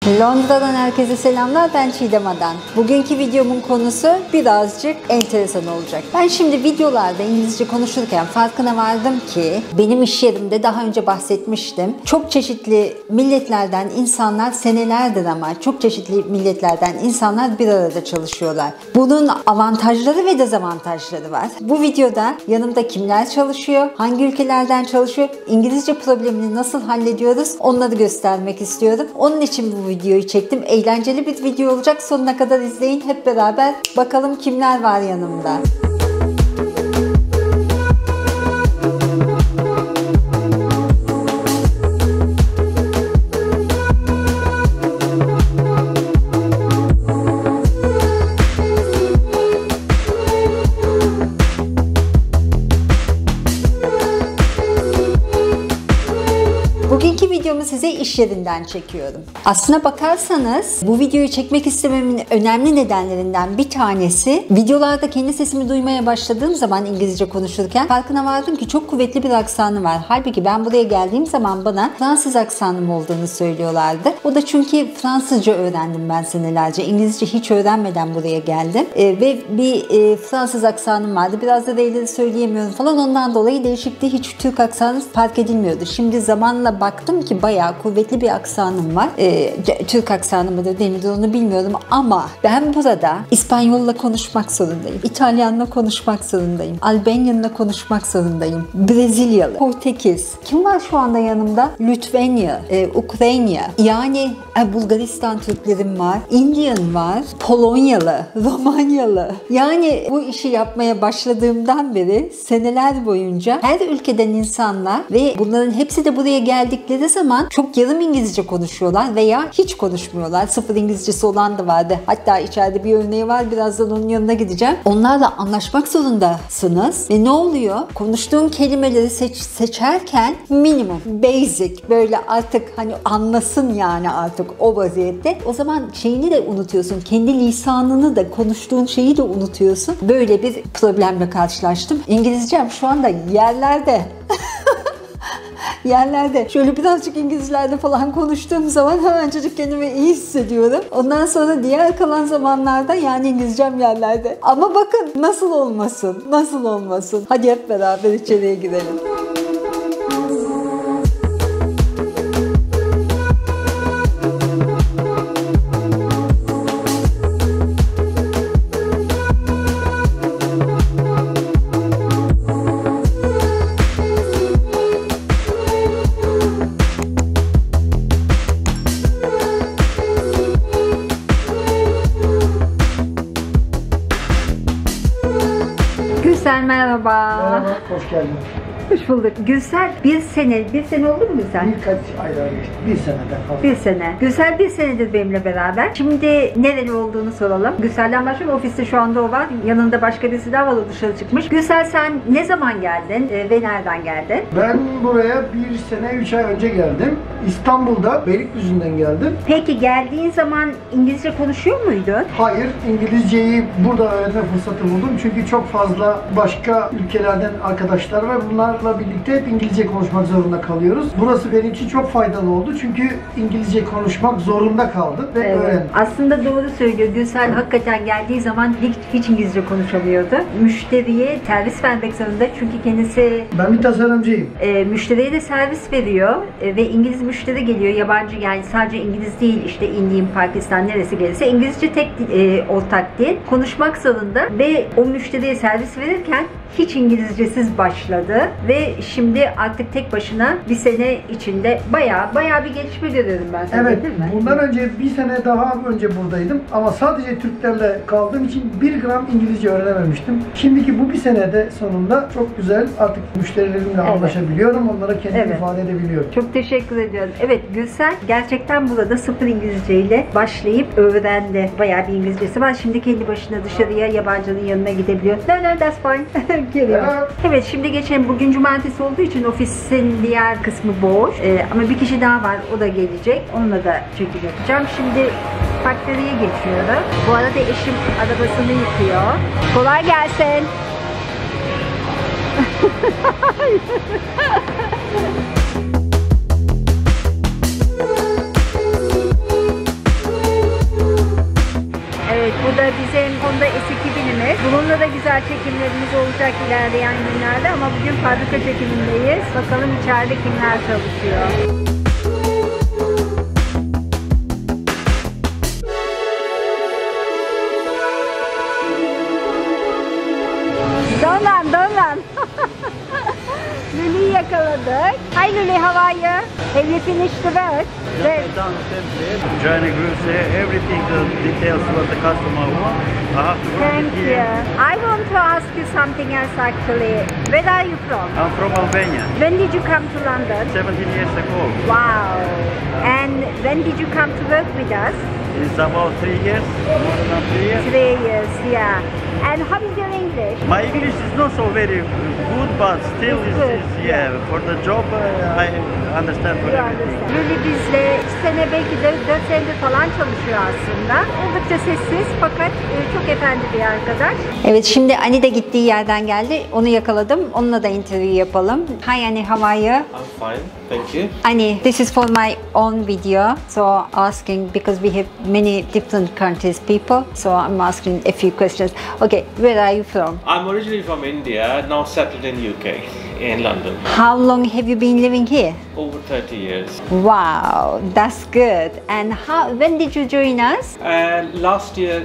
Londra'dan herkese selamlar, ben Çiğdem Adan. Bugünkü videomun konusu birazcık enteresan olacak. Ben şimdi videolarda İngilizce konuşurken farkına vardım ki benim iş yerimde daha önce bahsetmiştim. Çok çeşitli milletlerden insanlar senelerdir ama çok çeşitli milletlerden insanlar bir arada çalışıyorlar. Bunun avantajları ve dezavantajları var. Bu videoda yanımda kimler çalışıyor, hangi ülkelerden çalışıyor, İngilizce problemini nasıl hallediyoruz onları göstermek istiyorum. Onun için bu videoyu çektim. Eğlenceli bir video olacak. Sonuna kadar izleyin. Hep beraber bakalım kimler var yanımda. Bugünkü videomu size iş yerinden çekiyorum. Aslına bakarsanız bu videoyu çekmek istememin önemli nedenlerinden bir tanesi, videolarda kendi sesimi duymaya başladığım zaman İngilizce konuşurken farkına vardım ki çok kuvvetli bir aksanı var. Halbuki ben buraya geldiğim zaman bana Fransız aksanım olduğunu söylüyorlardı. O da çünkü Fransızca öğrendim ben senelerce. İngilizce hiç öğrenmeden buraya geldim. Ve bir Fransız aksanım vardı. Biraz da R'leri söyleyemiyorum falan. Ondan dolayı değişikti. Hiç Türk aksanı fark edilmiyordu. Şimdi zamanla baktım ki bayağı kuvvetli bir aksanım var. Türk aksanı mıdır değil midir onu bilmiyorum ama ben burada İspanyolla konuşmak zorundayım. İtalyanla konuşmak zorundayım. Albanya'la konuşmak zorundayım. Brezilyalı, Portekiz. Kim var şu anda yanımda? Litvanya, Ukrayna. Yani Bulgaristan Türklerim var. Indian var. Polonyalı, Romanyalı. Yani bu işi yapmaya başladığımdan beri seneler boyunca her ülkeden insanlar ve bunların hepsi de buraya geldikleri zaman çok yarım İngilizce konuşuyorlar veya hiç konuşmuyorlar. Sıfır İngilizcesi olan da vardı. Hatta içeride bir örneği var. Birazdan onun yanına gideceğim. Onlarla anlaşmak zorundasınız. Ve ne oluyor? Konuştuğum kelimeleri seçerken minimum, basic böyle artık hani anlasın yani artık o vaziyette. O zaman şeyini de unutuyorsun. Kendi lisanını da konuştuğun şeyi de unutuyorsun. Böyle bir problemle karşılaştım. İngilizcem şu anda yerlerde. Yerlerde şöyle birazcık İngilizlerde falan konuştuğum zaman hemencecik kendimi iyi hissediyorum. Ondan sonra diğer kalan zamanlarda yani İngilizcem yerlerde. Ama bakın nasıl olmasın, nasıl olmasın. Hadi hep beraber içeriye girelim. Gülsel merhaba. Merhaba, hoş geldin. Hoş bulduk. Gülsel bir sene oldu mu Gülsel? Birkaç aylar geçti. Bir seneden fazla. Bir sene. Gülsel bir senedir benimle beraber. Şimdi nereli olduğunu soralım. Gülsel'den başlayalım. Ofiste şu anda o var. Yanında başka birisi daha var, o dışarı çıkmış. Gülsel sen ne zaman geldin ve nereden geldin? Ben buraya bir sene 3 ay önce geldim. İstanbul'da Beylikdüzü'nden geldim. Peki geldiğin zaman İngilizce konuşuyor muydun? Hayır, İngilizceyi burada öğrenme fırsatı buldum. Çünkü çok fazla başka ülkelerden arkadaşlar var. Bunlarla birlikte hep İngilizce konuşmak zorunda kalıyoruz. Burası benim için çok faydalı oldu. Çünkü İngilizce konuşmak zorunda kaldım ve öğrendim. Aslında doğru söylüyor. Gülsel hakikaten geldiği zaman hiç İngilizce konuşamıyordu. Müşteriye servis vermek zorunda çünkü kendisi... Ben bir tasarımcıyım. Müşteriye de servis veriyor ve İngiliz müşteri geliyor. Yabancı yani sadece İngiliz değil, işte Indian, Pakistan neresi gelirse İngilizce tek ortak dil. Konuşmak zorunda ve o müşteriye servis verirken hiç İngilizcesiz başladı ve şimdi artık tek başına bir sene içinde bayağı bir gelişme görüyorum ben sana, evet, değil mi? bundan önce bir sene daha önce buradaydım ama sadece Türklerle kaldığım için 1 gram İngilizce öğrenememiştim. Şimdiki bu bir senede sonunda çok güzel artık müşterilerimle anlaşabiliyorum, onlara kendimi ifade edebiliyorum. Çok teşekkür ediyorum. Evet, Gülsel gerçekten burada sıfır İngilizce ile başlayıp öğrendi. Bayağı bir İngilizcesi var. Şimdi kendi başına dışarıya yabancının yanına gidebiliyor. No, that's fine. Geliyor. Evet, şimdi geçelim. Bugün cumartesi olduğu için ofisin diğer kısmı boş. Ama bir kişi daha var. O da gelecek. Onunla da çekim yapacağım. Şimdi faktöriye geçiyorum. Bu arada eşim arabasını yıkıyor. Kolay gelsin. bizim Honda S2000'imiz. Bununla da güzel çekimlerimiz olacak ilerleyen günlerde ama bugün fabrika çekimindeyiz. Bakalım içeride kimler çalışıyor. Dön. Lüle'yi yakaladık. Hi Lüle, how are you? Have you finished the work? Just done simply. Joining groups here, everything, the details what the customer wants. I have to work Thank it you. here. I want to ask you something else actually. Where are you from? I'm from Albania. When did you come to London? 17 years ago. Wow. And when did you come to work with us? It's about 3 years, more than 3 years. 3 years, yeah. And how is your English? My English is not so very good, but still It's is, good, yeah, for the job I understand for You everything. understand. Lüle bizle 2 sene belki de 4 senedir falan çalışıyor aslında. Oldukça sessiz fakat çok efendi bir arkadaş. Evet, şimdi Ani de gittiği yerden geldi. Onu yakaladım. Onunla da interview yapalım. Hi Ani, how are you? I'm fine, thank you. Ani, this is for my own video. So asking because we have many different countries people. So I'm asking a few questions. Okay, where are you from? I'm originally from India, now settled in UK, in London. How long have you been living here? Over 30 years. Wow, that's good. And when did you join us? Last year,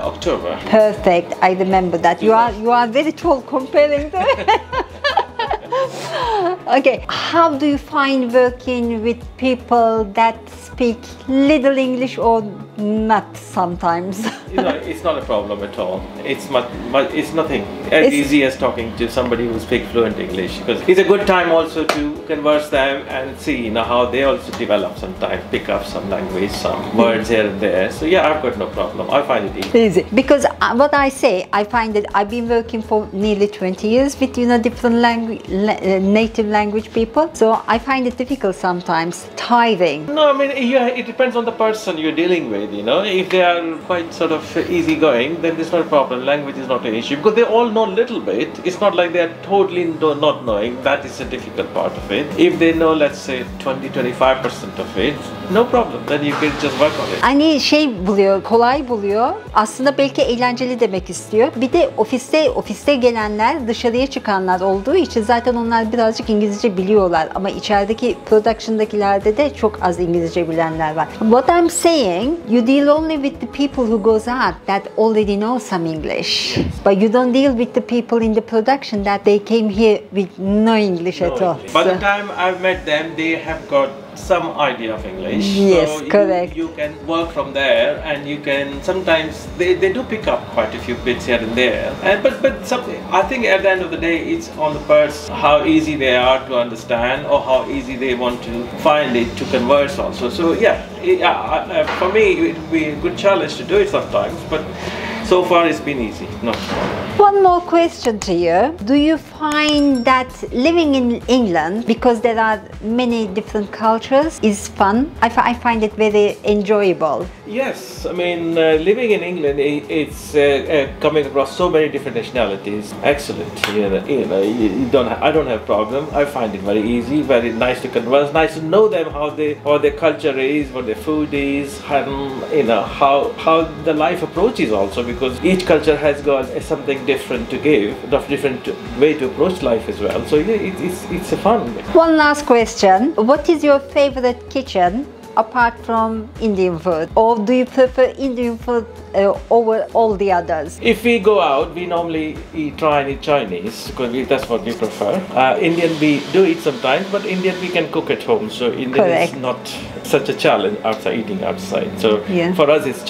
October. Perfect. I remember that. You are very tall comparing to. Okay, how do you find working with people that speak little English or not sometimes? It's not a problem at all. It's nothing as easy as talking to somebody who speaks fluent English, because it's a good time also to converse them and see how they also develop sometimes, pick up some language, some words here and there. So yeah, I've got no problem. I find it easy. Easy. Because what I say, I find that I've been working for nearly 20 years with different native language people. So I find it difficult sometimes, tiring. No, I mean, it depends on the person you're dealing with, If they are quite sort of easygoing, then there's no problem. Language is not an issue, because they all know a little bit. It's not like they're totally not knowing. That is a difficult part of it. If they know, let's say, 20-25% of it, no problem. Then you can just work on it. Hani kolay buluyor. Aslında belki eğlenceli demek istiyor. Bir de ofiste gelenler, dışarıya çıkanlar olduğu için zaten onlar birazcık İngilizce biliyorlar. Ama içerideki production'dakilerde de çok az İngilizce bilenler var. What I'm saying, you deal only with the people who goes out that already know some English. But you don't deal with the people in the production that they came here with no English at all. By the time I've met them, they have got some idea of English. Yes, so correct. You can work from there, and you can sometimes they do pick up quite a few bits here and there. But I think at the end of the day, it's on the person how easy they are to understand, or how easy they want to find it to converse also. So yeah, for me it would be a good challenge to do it sometimes, but so far it's been easy. No problem. One more question to you. Do you find that living in England, because there are many different cultures, is fun? I find it very enjoyable. Yes, I mean, living in England, it's coming across so many different nationalities. Excellent. I don't have problem. I find it very easy, very nice to converse, nice to know them, how their culture is, what their food is, and how the life approach is also, because each culture has got something different to give, a different way to approach life as well. So yeah, it's a fun. One last question. What is your favorite kitchen apart from Indian food? Or do you prefer Indian food over all the others? If we go out, we normally try and eat Chinese, because that's what we prefer. Indian we do eat sometimes, but Indian we can cook at home, so Indian Correct. is not such a challenge eating outside. So Yeah. for us, it's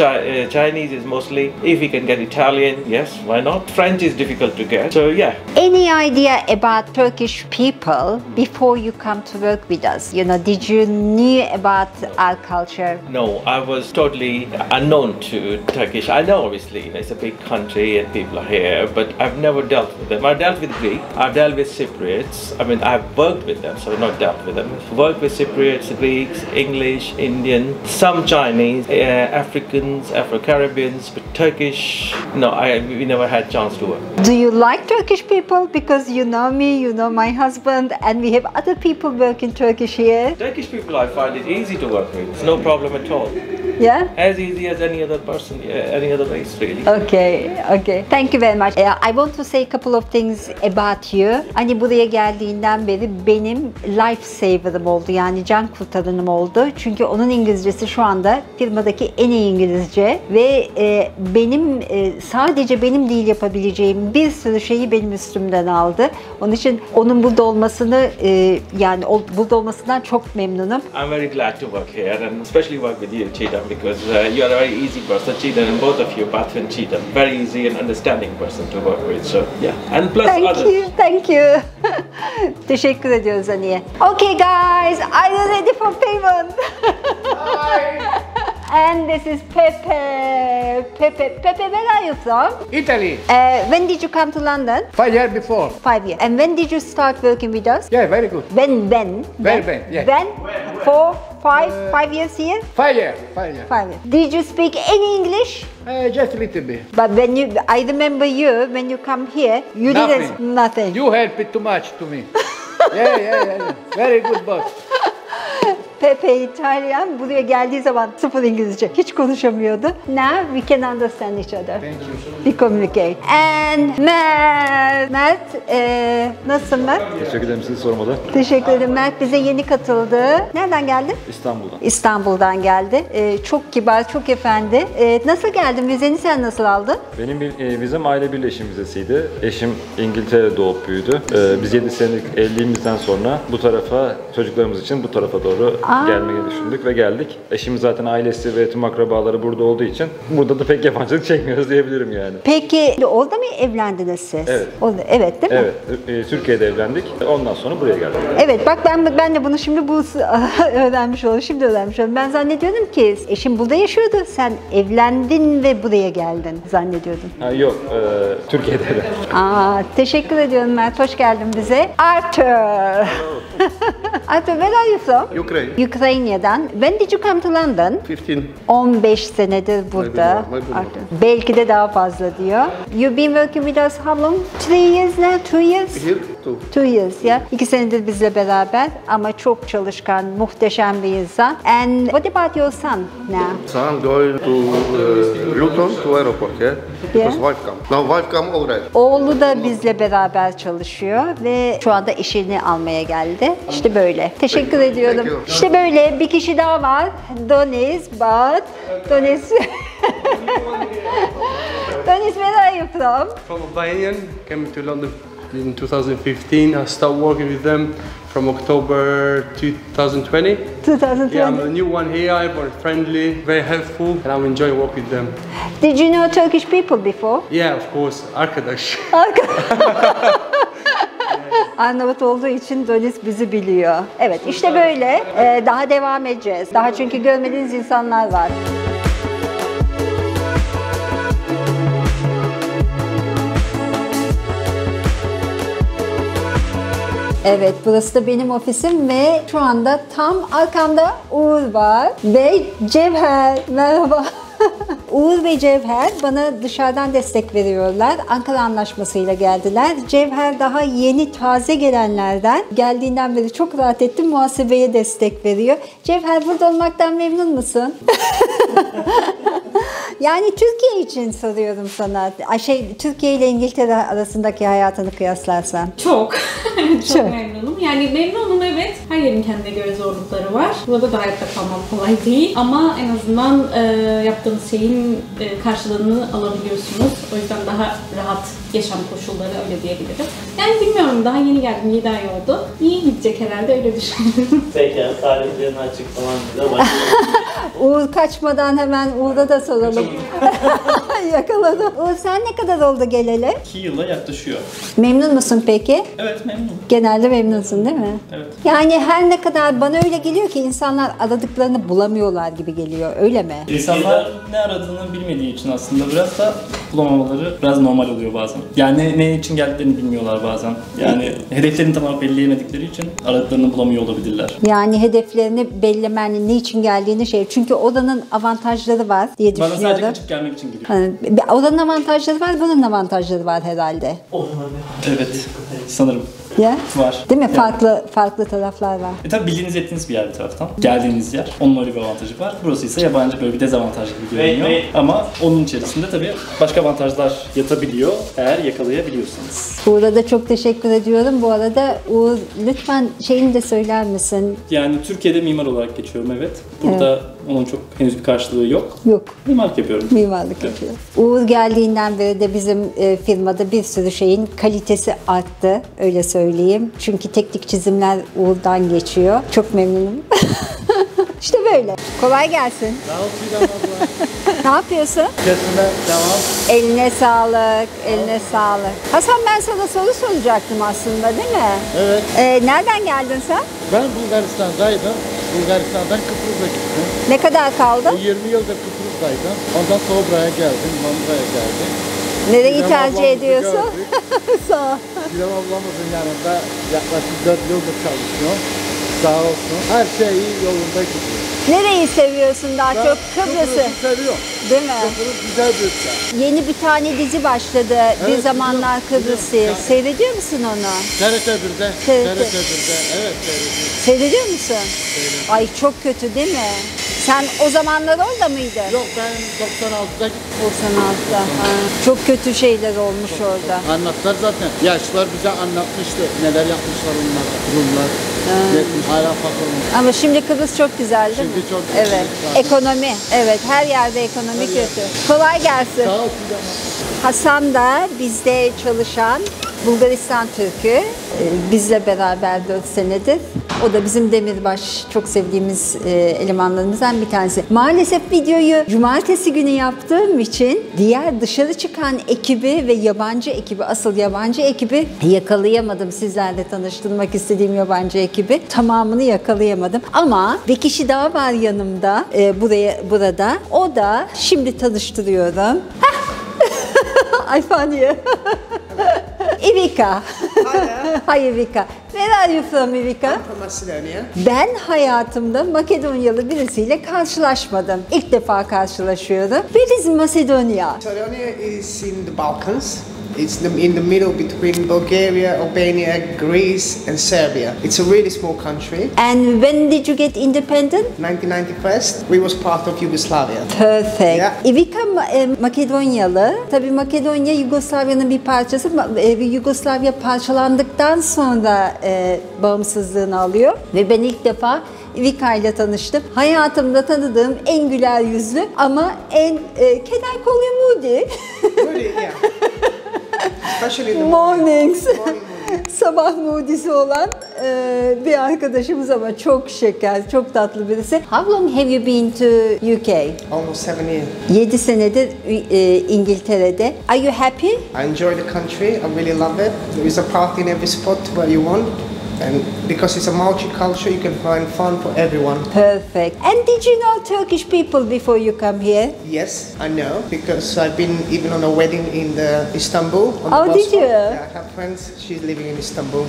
Chinese is mostly. If we can get Italian, yes, why not? French is difficult to get. So yeah. Any idea about Turkish people before you come to work with us? Did you knew about our culture? No, I was totally unknown to Turkish. I know obviously it's a big country and people are here, but I've never dealt with them. I've dealt with Greek, I've dealt with Cypriots. I mean, I've worked with them, so not dealt with them. Worked with Cypriots, Greeks, English. English, Indian, some Chinese, Africans, Afro-Caribbeans, but Turkish, no, we never had chance to work. Do you like Turkish people? Because you know me, you know my husband, and we have other people working Turkish here. Turkish people, I find it easy to work with. It's no problem at all. Yeah? As easy as any other person, any other race really. Okay. Thank you very much. I want to say a couple of things about you. Hani buraya geldiğinden beri benim lifesaver'ım oldu. Yani can kurtaranım oldu. Çünkü onun İngilizcesi şu anda firmadaki en iyi İngilizce ve benim sadece benim değil yapabileceğim bir sürü şeyi benim üstümden aldı. Onun için onun burada olmasını yani burada olmasından çok memnunum. I'm very glad to work here and especially work with you, Cheetah, because you are a very easy person, Cheetah, and both of you, Batu and Cheetah, very easy and understanding person to work with. So yeah, and plus others. Thank you. Teşekkür ediyoruz Aniye. Okay guys, are you ready for payment? And this is Pepe. Pepe, where are you from? Italy. When did you come to London? 5 years before. 5 years. And when did you start working with us? Yeah, very good. When? Yeah. When? 4, 5 years here? 5 years. 5 years. Did you speak any English? Just a little bit. But when I remember you, when you come here, you didn't, nothing. You helped too much to me. Yeah. Very good boss. Pepe İtalyan buraya geldiği zaman sıfır İngilizce. Hiç konuşamıyordu. Now we can understand each other. Thank you. We communicate. And Mert, nasılsın Mert? Teşekkür ederim sizi sormadan. Teşekkür ederim. Mert bize yeni katıldı. Nereden geldin? İstanbul'dan. İstanbul'dan geldi. Çok kibar, çok efendi. Nasıl geldin? Vizeni sen nasıl aldın? Benim vizem aile birleşim vizesiydi. Eşim İngiltere'de doğup büyüdü. Biz 7 senelik evliliğimizden sonra bu tarafa, çocuklarımız için bu tarafa doğru gelmeyi düşündük ve geldik. Eşimin zaten ailesi ve tüm akrabaları burada olduğu için burada da pek yabancılık çekmiyoruz diyebilirim yani. Peki orada mı evlendiniz siz? Evet. Evet değil mi? Evet. Türkiye'de evlendik. Ondan sonra buraya geldik. Evet bak ben de bunu şimdi öğrenmiş oldum. Şimdi öğrenmiş oldum. Ben zannediyordum ki eşim burada yaşıyordu. Sen evlendin ve buraya geldin zannediyordum. Yok. Türkiye'de evlendik. Teşekkür ediyorum Mert. Hoş geldin bize. Arthur. Arthur, where are you from? Ukraine. Ukrayna'dan. When did you come to London? 15 senedir burada. Maybe. Belki de daha fazla diyor. You've been working with us how long? 3 years now? 2 years? Here, 2 years ya. 2 senedir bizle beraber ama çok çalışkan, muhteşem bir insan. And what about your son now? Son going to Luton to airport, yeah? Because wife come. Now wife come already. Oğlu da bizle beraber çalışıyor ve şu anda eşini almaya geldi. İşte böyle. Teşekkür ediyorum. Thank you. İşte böyle bir kişi daha var. Donis, Donis, where are you from? From Albania, came to London in 2015. I started working with them from October 2020. 2020. Yeah, I'm a new one here. I'm very friendly, very helpful, and I'm enjoying work with them. Did you know Turkish people before? Yeah, of course, arkadaş. Arnavut olduğu için Donis bizi biliyor. Evet işte böyle. Daha devam edeceğiz. Daha çünkü görmediğiniz insanlar var. Evet, burası da benim ofisim ve şu anda tam arkamda Uğur var ve Cevher. Merhaba. Uğur ve Cevher bana dışarıdan destek veriyorlar. Ankara Anlaşması'yla geldiler. Cevher daha yeni taze gelenlerden. Geldiğinden beri çok rahat ettim. Muhasebeye destek veriyor. Cevher, burada olmaktan memnun musun? Yani Türkiye için soruyorum sana. Türkiye ile İngiltere arasındaki hayatını kıyaslarsan. Çok memnunum. Yani memnunum, evet. Her yerin kendine göre zorlukları var. Burada da hayatta kalmam kolay değil. Ama en azından yaptığınız şeyin karşılığını alabiliyorsunuz. O yüzden daha rahat yaşam koşulları, öyle diyebilirim. Yani bilmiyorum, daha yeni geldim, 7 ay oldu. İyi gidecek herhalde, öyle düşünüyorum. Peki, tarihlerini açıklaman bize başlayalım. Uğur kaçmadan hemen Uğur'a da soralım. Yakaladım. Uğur, sen ne kadar oldu geleli? 2 yıla yaklaşıyor. Memnun musun peki? Evet, memnunum. Genelde memnunsun değil mi? Evet. Yani her ne kadar bana öyle geliyor ki insanlar aradıklarını bulamıyorlar gibi geliyor. Öyle mi? İnsanlar ne aradığını bilmediği için aslında biraz da bulamamaları biraz normal oluyor bazen. Yani ne için geldiklerini bilmiyorlar bazen. Yani hedeflerini tam olarak belirleyemedikleri için aradıklarını bulamıyor olabilirler. Yani hedeflerini belirlemenin ne için geldiğini çünkü oranın avantajları var diye Bana düşünüyorum. sadece küçük gelmek için geliyor. Hani, oranın avantajları var, buranın avantajları var herhalde. Evet, sanırım. Ya? Var. Değil mi? Yani. Farklı taraflar var. Tabii bildiğiniz ettiğiniz bir yer bir taraftan. Geldiğiniz yer. Onun öyle bir avantajı var. Burası ise yabancı böyle bir dezavantaj gibi görünüyor. Ama onun içerisinde tabii başka avantajlar yatabiliyor eğer yakalayabiliyorsanız. Uğur'a da çok teşekkür ediyorum. Bu arada Uğur lütfen şeyini de söyler misin? Yani Türkiye'de mimar olarak geçiyorum evet. Burada onun çok henüz bir karşılığı yok. Yok. Mimarlık yapıyorum. Mimarlık yapıyor. Uğur geldiğinden beri de bizim firmada bir sürü şeyin kalitesi arttı. Öyle söyleyeyim. Çünkü teknik çizimler Uğur'dan geçiyor. Çok memnunum. İşte böyle. Kolay gelsin. Sağ ol Çiğdem abla. Ne yapıyorsun? Kesime devam. Eline sağlık, eline sağlık. Hasan ben sana soru soracaktım aslında değil mi? Evet. Nereden geldin sen? Ben Bulgaristan'daydım. Bulgaristan'dan Kıbrıs'a gittim. Ne kadar kaldın? 20 yıldır Kıbrıs'taydım. Ondan sonra buraya geldim, buraya geldim. Nereyi Çiğdem tercih ablamızı ediyorsun? Sağ ol. Çiğdem ablamızın yanında yaklaşık 4 yıldır çalışıyorum. Sağ olsun. Her şey iyi yolunda gidiyor. Nereyi seviyorsun daha çok? Kıbrıs'ı. Seviyorum. Değil mi? Kıbrıs güzel bir ülke. Yeni bir tane dizi başladı. Bir zamanlar Kıbrıs'ı. Seyrediyor musun onu? TRT 1'de. TRT 1'de. Evet seyrediyorum. Seyrediyor musun? Ay çok kötü değil mi? Sen o zamanlar orada mıydın? Yok ben 96'da gittim. 96'da. Ha. Çok kötü şeyler olmuş orada. Anlattılar zaten. Yaşlılar bize anlatmıştı. Neler yapmışlar onlar, Rumlar. Hala fakirler. Ama şimdi Kıbrıs çok güzel değil mi? Şimdi çok güzel. Evet. Ekonomi. Evet. Her yerde ekonomi kötü. Kolay gelsin. Sağ ol Çiğdem abla. Hasan da bizde çalışan Bulgaristan Türk'ü. Bizle beraber 4 senedir. O da bizim Demirbaş çok sevdiğimiz elemanlarımızdan bir tanesi. Maalesef videoyu cumartesi günü yaptığım için diğer dışarı çıkan ekibi ve yabancı ekibi, asıl yabancı ekibi yakalayamadım. Sizlerle tanıştırmak istediğim yabancı ekibi. Tamamını yakalayamadım. Ama bir kişi daha var yanımda burada. O da şimdi tanıştırıyorum. Ay funny. Ivica. Hi Ivica. Where are you from Ivica? I'm from Macedonia. Ben hayatımda Makedonyalı birisiyle karşılaşmadım. İlk defa karşılaşıyorum. Where is Macedonia? Macedonia is in the Balkans. It's in the middle between Bulgaria, Albania, Greece and Serbia. It's a really small country. And when did you get independent? 1991, we was part of Yugoslavia. Perfect. Yeah. Ivica Makedonyalı. Tabii Makedonya Yugoslavya'nın bir parçası. Yugoslavya parçalandıktan sonra bağımsızlığını alıyor. Ve ben ilk defa Ivica ile tanıştım. Hayatımda tanıdığım en güler yüzlü ama en can I call you moody? Really, yeah. Especially in the Mornings. morning. Sabah moodisi olan bir arkadaşımız ama çok şeker, çok tatlı birisi. How long have you been to UK? Almost 7 years. 7 senedir İngiltere'de. Are you happy? I enjoy the country. I really love it. There is a party in every spot where you want. And because it's a multicultural, you can find fun for everyone. Perfect. And did you know Turkish people before you come here? Yes, I know because I've been even on a wedding in Istanbul. On Oh, the did Bosphorus. you? Yeah, I have friends. She's living in Istanbul.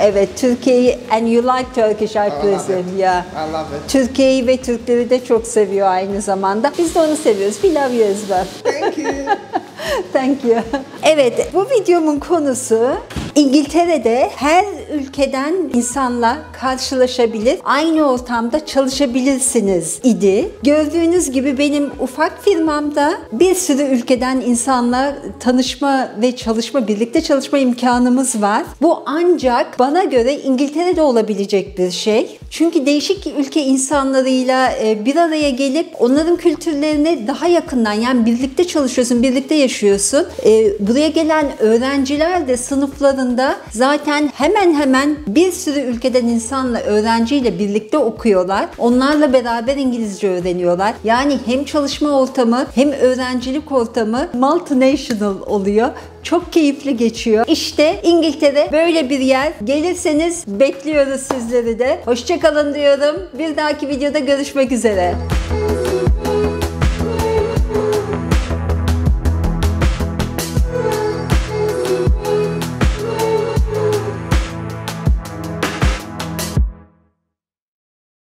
Evet, Türkiye'yi and you like Turkish, I love presume. it. Yeah. I love it. Türkiye'yi ve Türkleri de çok seviyor aynı zamanda. Biz de onu seviyoruz. We love you as well. Thank you. Thank you. Evet, bu videomun konusu İngiltere'de her ülkeden insanla karşılaşabilir, aynı ortamda çalışabilirsiniz idi. Gördüğünüz gibi benim ufak firmamda bir sürü ülkeden insanla tanışma ve birlikte çalışma imkanımız var. Bu ancak bana göre İngiltere'de olabilecek bir şey. Çünkü değişik ülke insanlarıyla bir araya gelip onların kültürlerine daha yakından, yani birlikte çalışıyorsun, birlikte yaşıyorsun. Buraya gelen öğrenciler de sınıflarında zaten hemen bir sürü ülkeden insanla, öğrenciyle birlikte okuyorlar. Onlarla beraber İngilizce öğreniyorlar. Yani hem çalışma ortamı hem öğrencilik ortamı multinational oluyor. Çok keyifli geçiyor. İşte İngiltere böyle bir yer. Gelirseniz bekliyoruz sizleri de. Hoşça kalın diyorum. Bir dahaki videoda görüşmek üzere.